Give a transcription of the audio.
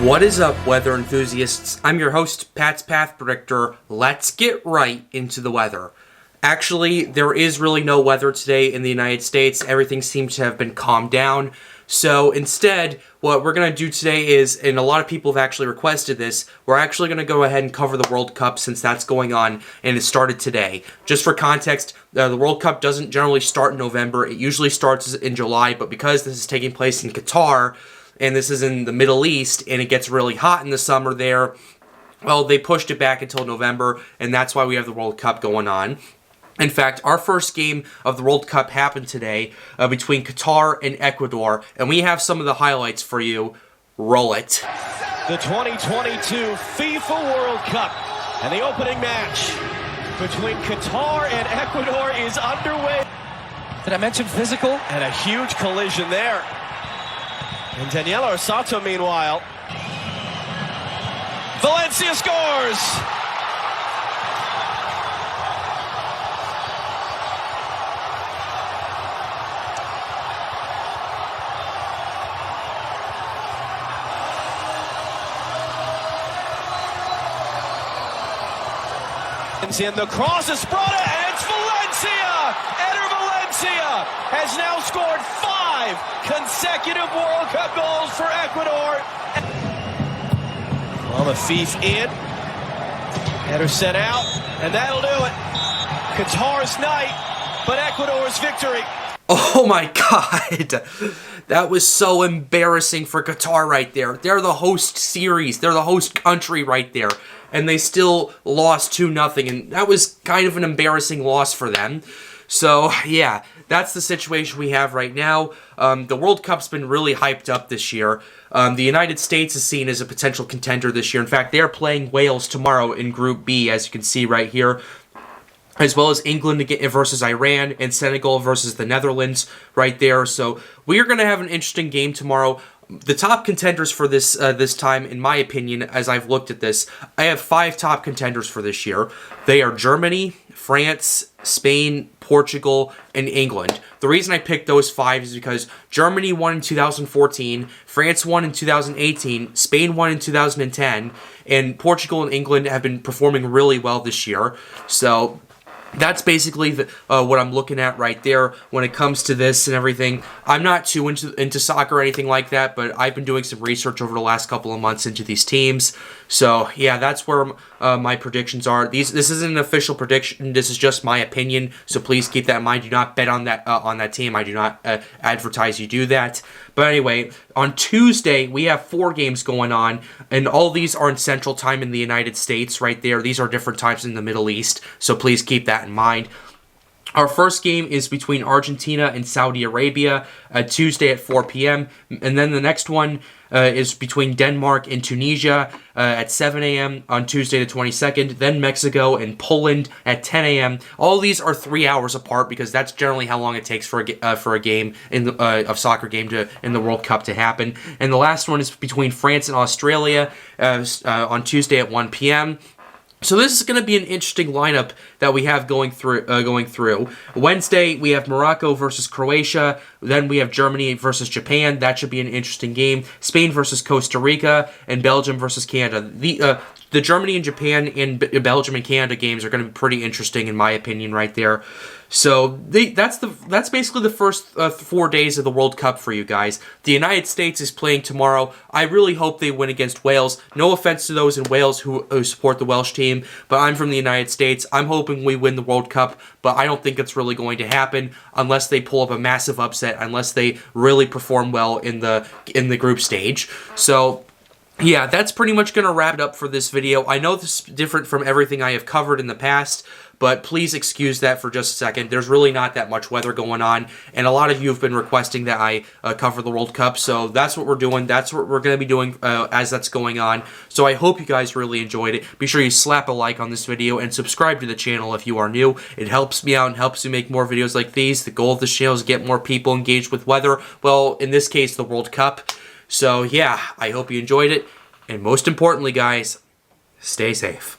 What is up, weather enthusiasts? I'm your host, Pat's Path Predictor. Let's get right into the weather. Actually, there is really no weather today in the United States. Everything seems to have been calmed down. So instead, what we're going to do today is, and a lot of people have actually requested this, we're actually going to go ahead and cover the World Cup since that's going on and it started today. Just for context, the World Cup doesn't generally start in November. It usually starts in July, but because this is taking place in Qatar, and this is in the Middle East, and it gets really hot in the summer there, well, they pushed it back until November, and that's why we have the World Cup going on. In fact, our first game of the World Cup happened today between Qatar and Ecuador, and we have some of the highlights for you. Roll it. The 2022 FIFA World Cup and the opening match between Qatar and Ecuador is underway. Did I mention physical? And a huge collision there. And Daniel Orsato, meanwhile. Valencia scores! And the cross is brought in, and it's Valencia! Eder Valencia has now scored 5 consecutive World Cup goals for Ecuador. Well, the thief in. Eder set out, and that'll do it. Qatar's night, but Ecuador's victory. Oh my god, that was so embarrassing for Qatar right there. They're the host series, they're the host country right there, and they still lost 2-0, and that was kind of an embarrassing loss for them. So yeah, that's the situation we have right now. The World Cup's been really hyped up this year. The United States is seen as a potential contender this year. In fact, they're playing Wales tomorrow in Group B, as you can see right here, as well as England versus Iran and Senegal versus the Netherlands right there. So we are going to have an interesting game tomorrow. The top contenders for this time, in my opinion, as I've looked at this, I have 5 top contenders for this year. They are Germany, France, Spain, Portugal, and England. The reason I picked those 5 is because Germany won in 2014, France won in 2018, Spain won in 2010, and Portugal and England have been performing really well this year. So that's basically what I'm looking at right there when it comes to this and everything. I'm not too into soccer or anything like that, but I've been doing some research over the last couple of months into these teams. So yeah, that's where my predictions are. This isn't an official prediction. This is just my opinion. So please keep that in mind. Do not bet on that team. I do not advertise you do that. But anyway, on Tuesday, we have 4 games going on, and all these are in Central Time in the United States right there. These are different times in the Middle East, so please keep that in mind. Our first game is between Argentina and Saudi Arabia, Tuesday at 4 p.m. And then the next one is between Denmark and Tunisia at 7 a.m. on Tuesday the 22nd. Then Mexico and Poland at 10 a.m. All these are 3 hours apart because that's generally how long it takes for a game of soccer game in the World Cup to happen. And the last one is between France and Australia on Tuesday at 1 p.m. So this is going to be an interesting lineup that we have going through. Wednesday, we have Morocco versus Croatia. Then we have Germany versus Japan. That should be an interesting game. Spain versus Costa Rica, and Belgium versus Canada. The Germany and Japan and Belgium and Canada games are going to be pretty interesting, in my opinion, right there. So that's basically the first 4 days of the World Cup for you guys. The United States is playing tomorrow. I really hope they win against Wales. No offense to those in Wales who support the Welsh team, but I'm from the United States. I'm hoping we win the World Cup, but I don't think it's really going to happen unless they pull up a massive upset, unless they really perform well in the group stage. So yeah, that's pretty much going to wrap it up for this video. I know this is different from everything I have covered in the past, but please excuse that for just a second. There's really not that much weather going on, and a lot of you have been requesting that I cover the World Cup, so that's what we're doing. That's what we're going to be doing as that's going on. So I hope you guys really enjoyed it. Be sure you slap a like on this video and subscribe to the channel if you are new. It helps me out and helps me make more videos like these. The goal of this channel is to get more people engaged with weather. Well, in this case, the World Cup. So yeah, I hope you enjoyed it. And most importantly, guys, stay safe.